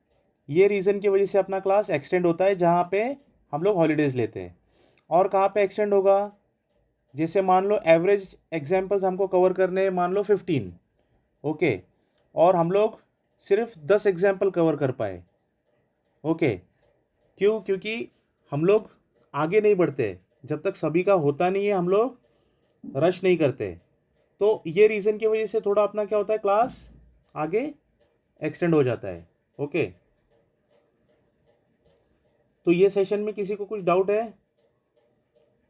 Speaker 1: ये रीज़न की वजह से अपना क्लास एक्सटेंड होता है, जहाँ पे हम लोग हॉलीडेज़ लेते हैं। और कहाँ पे एक्सटेंड होगा, जैसे मान लो एवरेज एग्जाम्पल्स हमको कवर करने हैं, मान लो 15, ओके, और हम लोग सिर्फ 10 एग्जाम्पल कवर कर पाए। ओके, क्यों, क्योंकि हम लोग आगे नहीं बढ़ते जब तक सभी का होता नहीं है, हम लोग रश नहीं करते। तो ये रीज़न की वजह से थोड़ा अपना क्या होता है, क्लास आगे एक्सटेंड हो जाता है। ओके, तो ये सेशन में किसी को कुछ डाउट है,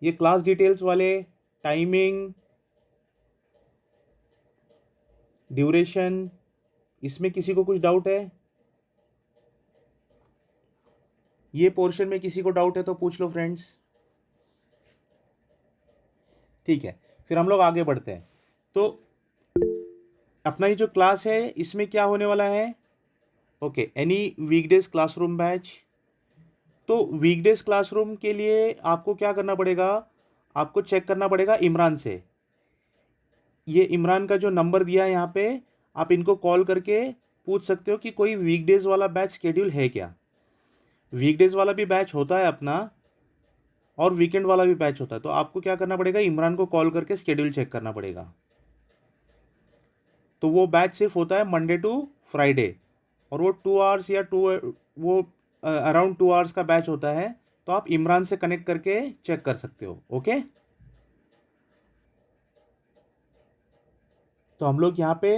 Speaker 1: ये क्लास डिटेल्स वाले, टाइमिंग, ड्यूरेशन, इसमें किसी को कुछ डाउट है? ये पोर्शन में किसी को डाउट है तो पूछ लो फ्रेंड्स। ठीक है, फिर हम लोग आगे बढ़ते हैं। तो अपना ये जो क्लास है इसमें क्या होने वाला है, okay, any weekdays classroom batch. तो वीकडेज क्लासरूम के लिए आपको क्या करना पड़ेगा, आपको चेक करना पड़ेगा इमरान से। ये इमरान का जो नंबर दिया है यहाँ पे, आप इनको कॉल करके पूछ सकते हो कि कोई वीकडेज वाला बैच शेड्यूल है क्या। वीकडेज वाला भी बैच होता है अपना, और वीकेंड वाला भी बैच होता है। तो आपको क्या करना पड़ेगा, इमरान को कॉल करके शेड्यूल चेक करना पड़ेगा। तो वो बैच सिर्फ होता है मंडे टू फ्राइडे, और वो 2 आवर्स या वो अराउंड 2 आवर्स का बैच होता है। तो आप इमरान से कनेक्ट करके चेक कर सकते हो। ओके, तो हम लोग यहाँ पे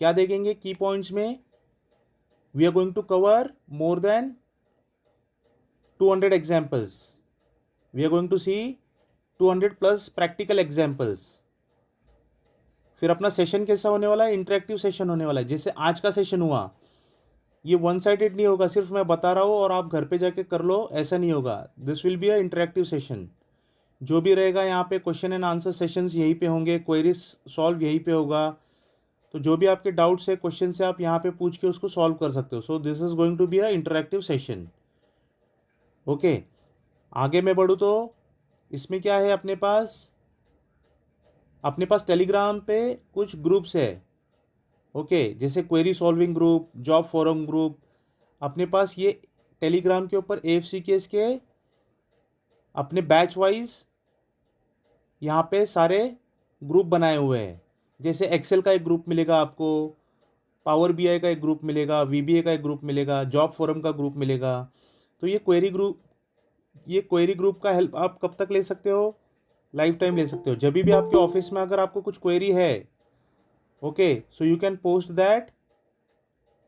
Speaker 1: क्या देखेंगे की पॉइंट्स में, we are going to cover more than 200 examples, we are going to see 200 plus practical examples. फिर अपना सेशन कैसा होने वाला है, इंटरेक्टिव सेशन होने वाला है। जैसे आज का सेशन हुआ, ये वन साइडेड नहीं होगा, सिर्फ मैं बता रहा हूँ और आप घर पे जाके कर लो, ऐसा नहीं होगा। This will be a interactive session. जो भी रहेगा यहाँ पे क्वेश्चन एंड आंसर सेशंस यहीं पे होंगे, क्वेरीज सॉल्व यहीं पे होगा। तो जो भी आपके डाउट्स है, क्वेश्चन से आप यहाँ पे पूछ के उसको सॉल्व कर सकते हो। So this is going to be a interactive session. Okay, आगे मैं बढ़ूँ तो इसमें क्या है, अपने पास टेलीग्राम पे कुछ ग्रुप्स है। ओके, जैसे query solving group, job forum group. अपने पास ये टेलीग्राम के ऊपर AFCKS के अपने बैच वाइज यहाँ पे सारे ग्रुप बनाए हुए हैं। जैसे एक्सेल का एक ग्रुप मिलेगा आपको, पावर BI का एक ग्रुप मिलेगा, VBA का एक ग्रुप मिलेगा, जॉब फोरम का ग्रुप मिलेगा। तो ये क्वेरी ग्रुप का हेल्प आप कब तक ले सकते हो, लाइफ टाइम ले सकते हो। जब भी आपके ऑफिस में अगर आपको कुछ क्वेरी है, okay, so you can post that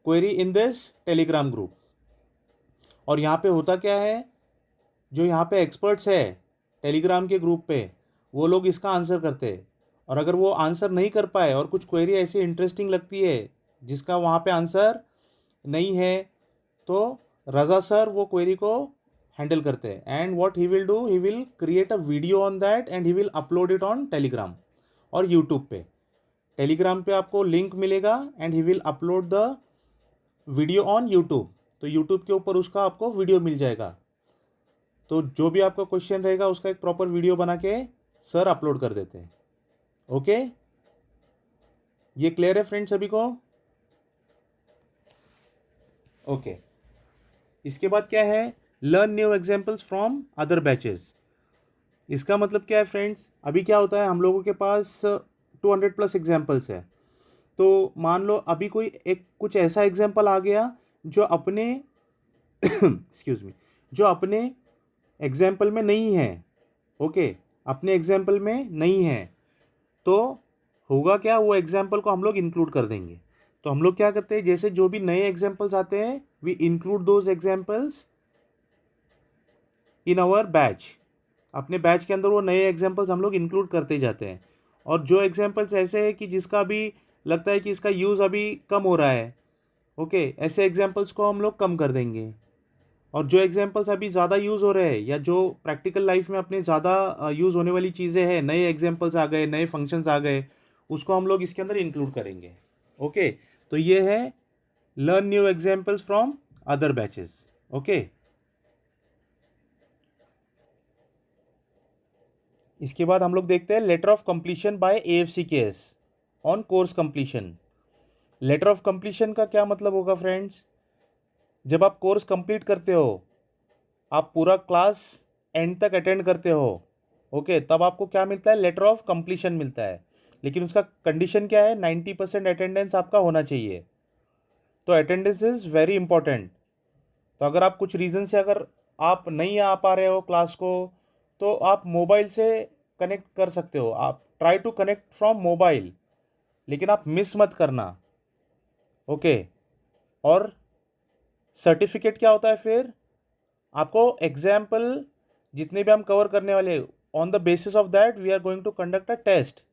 Speaker 1: query in this Telegram group. और यहाँ पे होता क्या है, जो यहाँ पे एक्सपर्ट्स है टेलीग्राम के ग्रुप पे, वो लोग इसका आंसर करते हैं। और अगर वो आंसर नहीं कर पाए और कुछ क्वेरी ऐसी इंटरेस्टिंग लगती है जिसका वहाँ पे आंसर नहीं है, तो रज़ा सर वो क्वेरी को हैंडल करते हैं। And what he will do, he will create a video on that and he will upload it on Telegram और यूट्यूब पे। टेलीग्राम पे आपको लिंक मिलेगा and he will upload the video on YouTube. तो YouTube के ऊपर उसका आपको वीडियो मिल जाएगा। तो जो भी आपका क्वेश्चन रहेगा उसका एक प्रॉपर वीडियो बना के सर अपलोड कर देते हैं। ओके, ये क्लियर है फ्रेंड्स सभी को? ओके, इसके बाद क्या है, learn new examples from other batches. इसका मतलब क्या है फ्रेंड्स, अभी क्या होता है, हम लोगों के पास 200 प्लस एग्जाम्पल्स है। तो मान लो अभी कोई एक कुछ ऐसा एग्जाम्पल आ गया जो अपने एक्सक्यूज मी, जो अपने एग्जाम्पल में नहीं है। ओके, अपने एग्जाम्पल में नहीं है, तो होगा क्या, वो एग्जाम्पल को हम लोग इंक्लूड कर देंगे। तो हम लोग क्या करते हैं, जैसे जो भी नए एग्जाम्पल्स आते हैं, we include those examples in our batch. अपने बैच के अंदर वो नए एग्जाम्पल्स हम लोग इंक्लूड करते जाते हैं। और जो एग्जाम्पल्स ऐसे है कि जिसका भी लगता है कि इसका यूज़ अभी कम हो रहा है, ओके, ऐसे एग्जाम्पल्स को हम लोग कम कर देंगे। और जो एग्जाम्पल्स अभी ज़्यादा यूज़ हो रहे हैं या जो प्रैक्टिकल लाइफ में अपने ज़्यादा यूज़ होने वाली चीज़ें हैं, नए एग्जाम्पल्स आ गए, नए फंक्शंस आ गए, उसको हम लोग इसके अंदर इंक्लूड करेंगे। ओके, तो ये है learn new examples from other batches. Okay, इसके बाद हम लोग देखते हैं letter of completion by AFCKS on course completion. Letter of completion का क्या मतलब होगा फ्रेंड्स, जब आप कोर्स कंप्लीट करते हो, आप पूरा क्लास एंड तक अटेंड करते हो, ओके, तब आपको क्या मिलता है, लेटर ऑफ कंप्लीशन मिलता है। लेकिन उसका कंडीशन क्या है, 90% अटेंडेंस आपका होना चाहिए। तो अटेंडेंस इज़ वेरी इंपॉर्टेंट। तो अगर आप कुछ रीज़न से अगर आप नहीं आ पा रहे हो क्लास को, तो आप मोबाइल से कनेक्ट कर सकते हो। आप try to connect from mobile, लेकिन आप मिस मत करना। ओके, और सर्टिफिकेट क्या होता है, फिर आपको एग्जाम्पल जितने भी हम कवर करने वाले, on the basis of that we are going to conduct a test.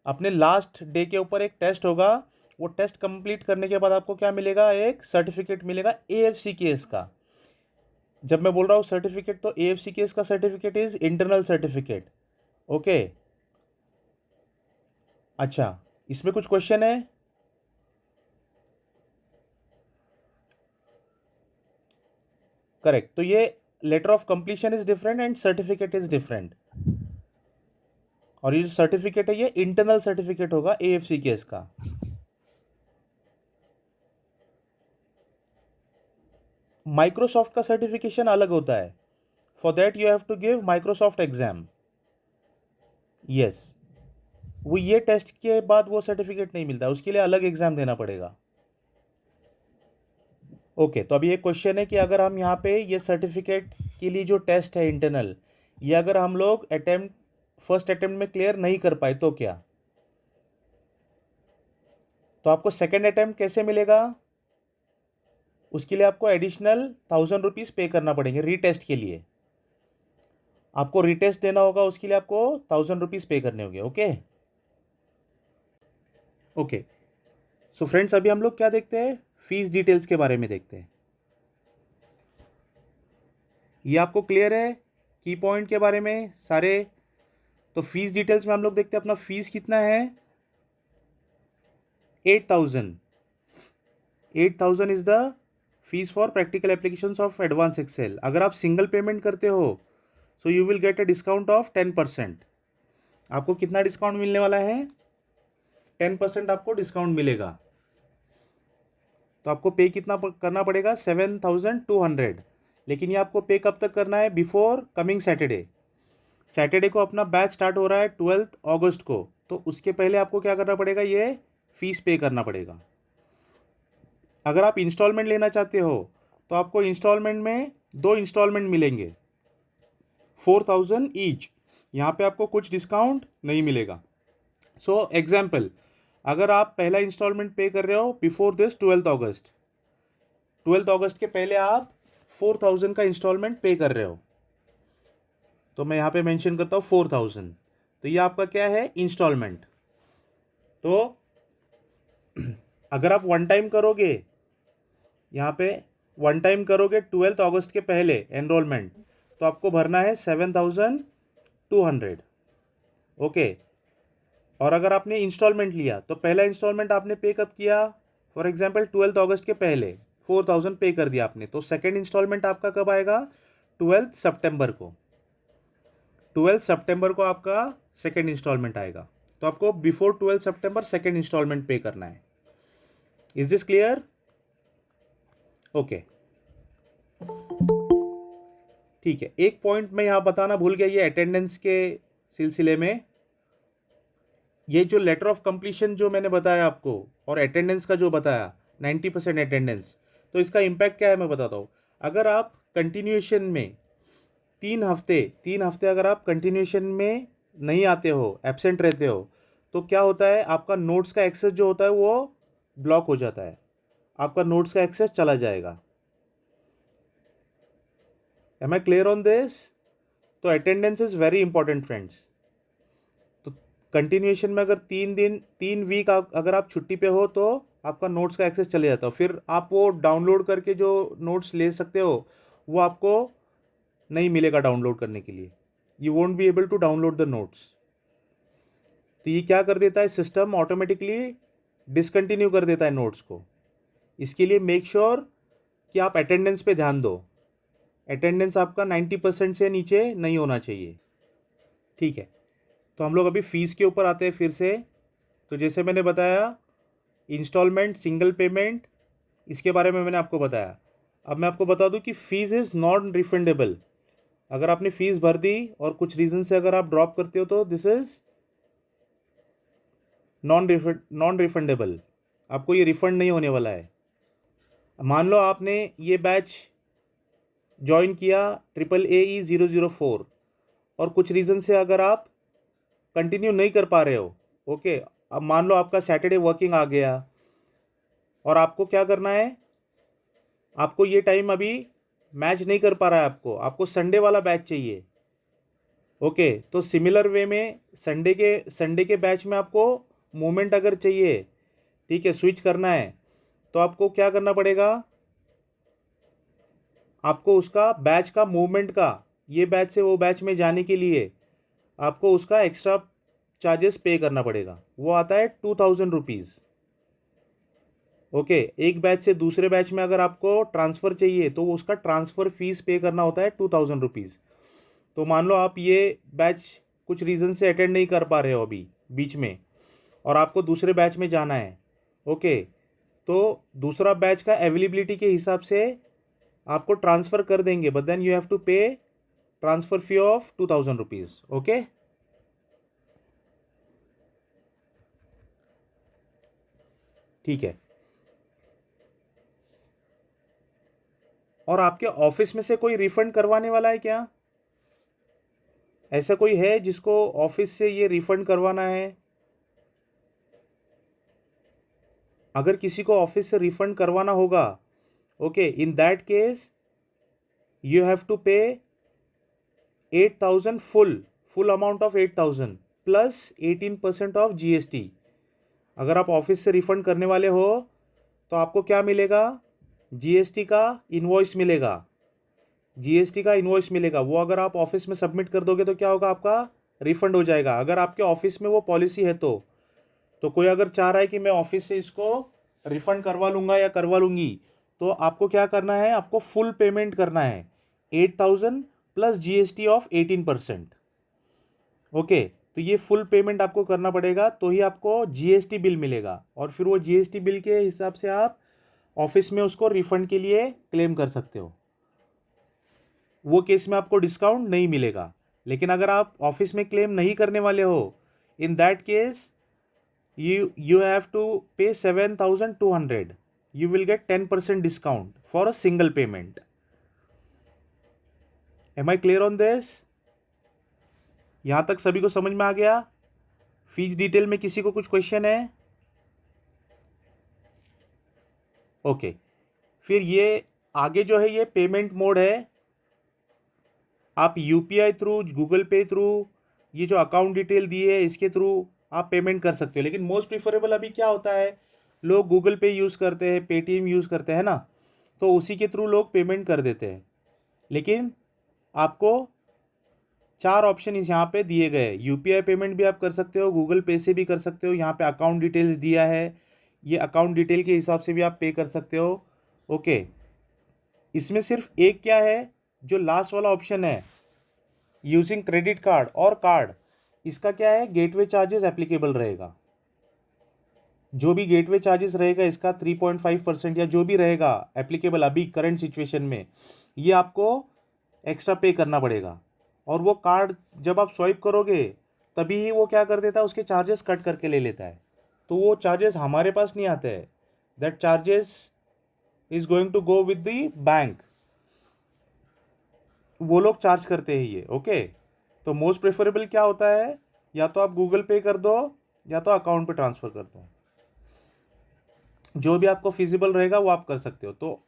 Speaker 1: अपने लास्ट डे के ऊपर एक टेस्ट होगा, वो टेस्ट कंप्लीट करने के बाद आपको क्या मिलेगा, एक सर्टिफिकेट मिलेगा AFCKS का। जब मैं बोल रहा हूँ सर्टिफिकेट, तो AFCKS का certificate is internal certificate. Okay, अच्छा, इसमें कुछ क्वेश्चन है? करेक्ट, तो ये letter of completion is different and certificate is different. और ये जो सर्टिफिकेट है, ये इंटरनल सर्टिफिकेट होगा AFCKS का। माइक्रोसॉफ्ट का सर्टिफिकेशन अलग होता है। For that you have to give Microsoft exam. Yes, वो ये टेस्ट के बाद वो सर्टिफिकेट नहीं मिलता, उसके लिए अलग एग्ज़ाम देना पड़ेगा। ओके, तो अभी एक क्वेश्चन है कि अगर हम यहाँ पे ये सर्टिफिकेट के लिए जो टेस्ट है इंटरनल, ये अगर हम लोग फर्स्ट अटेम्प्ट में क्लियर नहीं कर पाए तो क्या? तो आपको सेकेंड अटेम्प्ट कैसे मिलेगा? उसके लिए आपको एडिशनल 1000 रुपीज़ पे करना पड़ेंगे रीटेस्ट के लिए। आपको रीटेस्ट देना होगा, उसके लिए आपको 1000 रुपीज़ पे करने होंगे। ओके ओके, सो फ्रेंड्स अभी हम लोग क्या देखते हैं, फीस डिटेल्स के बारे में देखते हैं। ये आपको क्लियर है की पॉइंट के बारे में सारे? तो फीस डिटेल्स में हम लोग देखते हैं अपना फीस कितना है, 8000 is the fees for practical applications of advance Excel. अगर आप सिंगल पेमेंट करते हो so you will get a discount of 10%। आपको कितना डिस्काउंट मिलने वाला है? 10% आपको डिस्काउंट मिलेगा। तो आपको पे कितना करना पड़ेगा? 7200। लेकिन ये आपको पे कब तक करना है? बिफोर कमिंग सैटरडे को अपना बैच स्टार्ट हो रहा है 12 अगस्त को, तो उसके पहले आपको क्या करना पड़ेगा? ये फीस पे करना पड़ेगा। अगर आप इंस्टॉलमेंट लेना चाहते हो तो आपको इंस्टॉलमेंट में 2 इंस्टॉलमेंट मिलेंगे 4000 ईच। यहाँ पे आपको कुछ डिस्काउंट नहीं मिलेगा। सो एग्जाम्पल, अगर आप पहला इंस्टॉलमेंट पे कर रहे हो बिफोर दिस 12 अगस्त के पहले आप 4000 का इंस्टॉलमेंट पे कर रहे हो, तो मैं यहाँ पे मेंशन करता हूँ 4000। तो ये आपका क्या है? इंस्टॉलमेंट। तो अगर आप वन टाइम करोगे, यहाँ पे वन टाइम करोगे 12 अगस्त के पहले एनरोलमेंट, तो आपको भरना है 7200। ओके, और अगर आपने इंस्टॉलमेंट लिया तो पहला इंस्टॉलमेंट आपने पे कब किया? फॉर एग्जांपल 12 अगस्त के पहले 4000 पे कर दिया आपने, तो सेकेंड इंस्टॉलमेंट आपका कब आएगा? 12 सितंबर को। 12 सितंबर को आपका सेकेंड इंस्टॉलमेंट आएगा। तो आपको बिफोर 12 सितंबर सेकेंड इंस्टॉलमेंट पे करना है। Is this clear? ओके, ठीक है। एक पॉइंट मैं यहाँ बताना भूल गया, ये अटेंडेंस के सिलसिले में, ये जो लेटर ऑफ कंप्लीशन जो मैंने बताया आपको और अटेंडेंस का जो बताया 90% अटेंडेंस, तो इसका इम्पैक्ट क्या है मैं बताता हूँ। अगर आप कंटिन्यूएशन में 3 हफ्ते अगर आप कंटिन्यूएशन में नहीं आते हो, एब्सेंट रहते हो, तो क्या होता है? आपका नोट्स का एक्सेस जो होता है वो ब्लॉक हो जाता है, आपका नोट्स का एक्सेस चला जाएगा। Am I clear on this? तो attendance is very important friends. तो कंटिन्यूएशन में अगर 3 वीक अगर आप छुट्टी पे हो तो आपका नोट्स का एक्सेस चले जाता है। फिर आप वो डाउनलोड करके जो नोट्स ले सकते हो वो आपको नहीं मिलेगा डाउनलोड करने के लिए। You won't be able to download the notes. तो ये क्या कर देता है? सिस्टम ऑटोमेटिकली डिसकंटिन्यू कर देता है नोट्स को। इसके लिए मेक श्योर कि आप अटेंडेंस पे ध्यान दो। अटेंडेंस आपका 90% से नीचे नहीं होना चाहिए, ठीक है। तो हम लोग अभी फ़ीस के ऊपर आते हैं फिर से। तो जैसे मैंने बताया इंस्टॉलमेंट, सिंगल पेमेंट, इसके बारे में मैंने आपको बताया। अब मैं आपको बता दूं कि फ़ीस इज़ नॉन रिफंडेबल। अगर आपने फ़ीस भर दी और कुछ रीज़न से अगर आप ड्रॉप करते हो तो दिस इज़ नॉन रिफंडेबल। आपको ये रिफ़ंड नहीं होने वाला है। मान लो आपने ये बैच ज्वाइन किया AAE 004 और कुछ रीज़न से अगर आप कंटिन्यू नहीं कर पा रहे हो, ओके, अब मान लो आपका सैटरडे वर्किंग आ गया और आपको क्या करना है? आपको ये टाइम अभी मैच नहीं कर पा रहा है, आपको संडे वाला बैच चाहिए, ओके। तो सिमिलर वे में संडे के बैच में आपको मूवमेंट अगर चाहिए, ठीक है, स्विच करना है, तो आपको क्या करना पड़ेगा? आपको उसका बैच का मूवमेंट का, ये बैच से वो बैच में जाने के लिए आपको उसका एक्स्ट्रा चार्जेस पे करना पड़ेगा। वो आता है 2000 रुपीज़, ओके। एक बैच से दूसरे बैच में अगर आपको ट्रांसफ़र चाहिए तो उसका ट्रांसफ़र फीस पे करना होता है 2000 रुपीज़। तो मान लो आप ये बैच कुछ रीज़न से अटेंड नहीं कर पा रहे हो अभी बीच में और आपको दूसरे बैच में जाना है, ओके, तो दूसरा बैच का अवेलेबिलिटी के हिसाब से आपको ट्रांसफ़र कर देंगे, but then you have to pay transfer fee of 2000 rupees, okay. ठीक है। और आपके ऑफिस में से कोई रिफंड करवाने वाला है क्या? ऐसा कोई है जिसको ऑफिस से ये रिफंड करवाना है? अगर किसी को ऑफिस से रिफंड करवाना होगा, okay, in that case you have to pay 8,000 full amount of 8,000 plus 18% of GST। अगर आप ऑफिस से रिफंड करने वाले हो तो आपको क्या मिलेगा? GST का इनवॉइस मिलेगा। GST का इनवॉइस मिलेगा, वो अगर आप ऑफिस में सबमिट कर दोगे तो क्या होगा? आपका रिफंड हो जाएगा। अगर आपके ऑफिस में वो पॉलिसी है तो कोई अगर चाह रहा है कि मैं ऑफिस से इसको रिफंड करवा लूँगा या करवा लूँगी, तो आपको क्या करना है? आपको फुल पेमेंट करना है, 8,000 प्लस GST ऑफ 18%। ओके, तो ये फुल पेमेंट आपको करना पड़ेगा, तो ही आपको GST बिल मिलेगा, और फिर वो GST बिल के हिसाब से आप ऑफिस में उसको रिफंड के लिए क्लेम कर सकते हो। वो केस में आपको डिस्काउंट नहीं मिलेगा। लेकिन अगर आप ऑफिस में क्लेम नहीं करने वाले हो, इन that case you have to pay 7,200. You will get 10% discount for a single payment. Am I clear on this? यहाँ तक सभी को समझ में आ गया? फीस डिटेल में किसी को कुछ क्वेश्चन है? ओके, फिर ये आगे जो है ये पेमेंट मोड है। आप UPI थ्रू, गूगल पे थ्रू, ये जो अकाउंट डिटेल दी है इसके थ्रू आप पेमेंट कर सकते हो। लेकिन मोस्ट प्रिफरेबल अभी क्या होता है, लोग गूगल पे यूज़ करते हैं, पेटीएम यूज़ करते हैं ना, तो उसी के थ्रू लोग पेमेंट कर देते हैं। लेकिन आपको 4 ऑप्शन इस यहाँ पे दिए गए। UPI पेमेंट भी आप कर सकते हो, गूगल पे से भी कर सकते हो, यहाँ पे अकाउंट डिटेल्स दिया है, ये अकाउंट डिटेल के हिसाब से भी आप पे कर सकते हो। ओके, इसमें सिर्फ एक क्या है, जो लास्ट वाला ऑप्शन है यूजिंग क्रेडिट कार्ड और कार्ड, इसका क्या है, गेटवे चार्जेस एप्लीकेबल रहेगा। जो भी गेटवे चार्जेस रहेगा इसका 3.5% या जो भी रहेगा एप्लीकेबल अभी करंट सिचुएशन में, ये आपको एक्स्ट्रा पे करना पड़ेगा। और वो कार्ड जब आप स्वाइप करोगे तभी ही वो क्या कर देता है, उसके चार्जेस कट करके ले लेता है। तो वो चार्जेस हमारे पास नहीं आते हैं, that charges is going to go with the bank, वो लोग चार्ज करते हैं ये। ओके, तो मोस्ट प्रेफरेबल क्या होता है, या तो आप गूगल पे कर दो या तो अकाउंट पे ट्रांसफ़र कर दो, जो भी आपको फिजिबल रहेगा वो आप कर सकते हो। तो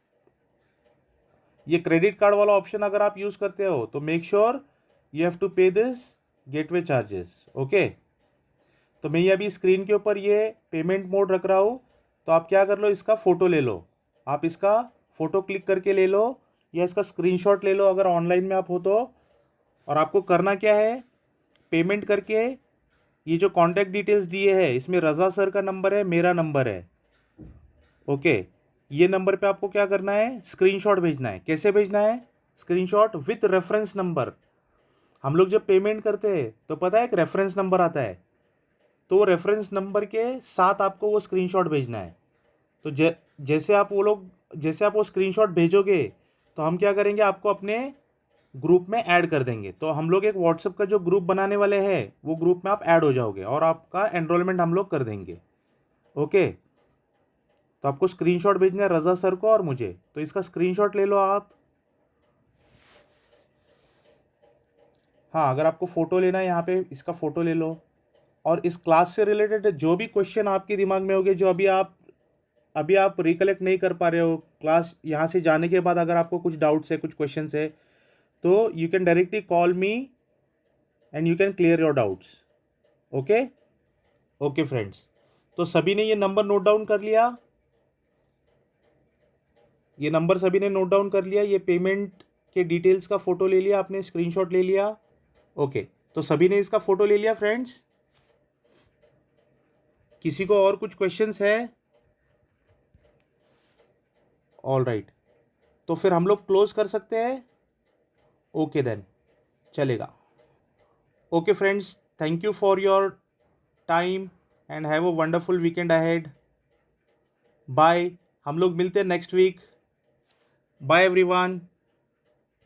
Speaker 1: ये क्रेडिट कार्ड वाला ऑप्शन अगर आप यूज़ करते हो तो make sure you have to pay this gateway charges. Okay, तो मैं ये अभी स्क्रीन के ऊपर ये पेमेंट मोड रख रहा हूँ, तो आप क्या कर लो, इसका फ़ोटो ले लो, आप इसका फ़ोटो क्लिक करके ले लो या इसका स्क्रीनशॉट ले लो अगर ऑनलाइन में आप हो तो। और आपको करना क्या है, पेमेंट करके ये जो कॉन्टैक्ट डिटेल्स दिए हैं इसमें रज़ा सर का नंबर है, मेरा नंबर है। ओके, ये नंबर पे आपको क्या करना है, स्क्रीनशॉट भेजना है। कैसे भेजना है, स्क्रीनशॉट विथ रेफरेंस नंबर। हम लोग जब पेमेंट करते हैं तो पता है एक रेफरेंस नंबर आता है, तो वो रेफरेंस नंबर के साथ आपको वो स्क्रीनशॉट भेजना है। तो जैसे आप वो स्क्रीनशॉट भेजोगे तो हम क्या करेंगे, आपको अपने ग्रुप में ऐड कर देंगे। तो हम लोग एक व्हाट्सएप का जो ग्रुप बनाने वाले हैं वो ग्रुप में आप ऐड हो जाओगे और आपका एनरोलमेंट हम लोग कर देंगे। ओके, तो आपको स्क्रीनशॉट भेजना है रज़ा सर को और मुझे, तो इसका स्क्रीनशॉट ले लो आप। हाँ, अगर आपको फ़ोटो लेना है यहाँ पे इसका फ़ोटो ले लो। और इस क्लास से रिलेटेड जो भी क्वेश्चन आपके दिमाग में होंगे, जो अभी आप रिकलेक्ट नहीं कर पा रहे हो, क्लास यहाँ से जाने के बाद अगर आपको कुछ डाउट्स है, कुछ क्वेश्चन है, तो you can directly call me and you can clear your doubts. Okay okay friends, तो सभी ने ये नंबर नोट डाउन कर लिया? ये नंबर सभी ने नोट डाउन कर लिया? ये पेमेंट के डिटेल्स का फ़ोटो ले लिया आपने, स्क्रीनशॉट ले लिया? ओके, तो सभी ने इसका फ़ोटो ले लिया फ्रेंड्स? किसी को और कुछ क्वेश्चंस है? ऑल राइट, तो फिर हम लोग क्लोज कर सकते हैं। ओके देन, चलेगा। Okay friends, thank you for your time and have a wonderful weekend ahead. Bye, हम लोग मिलते हैं नेक्स्ट वीक। Bye everyone.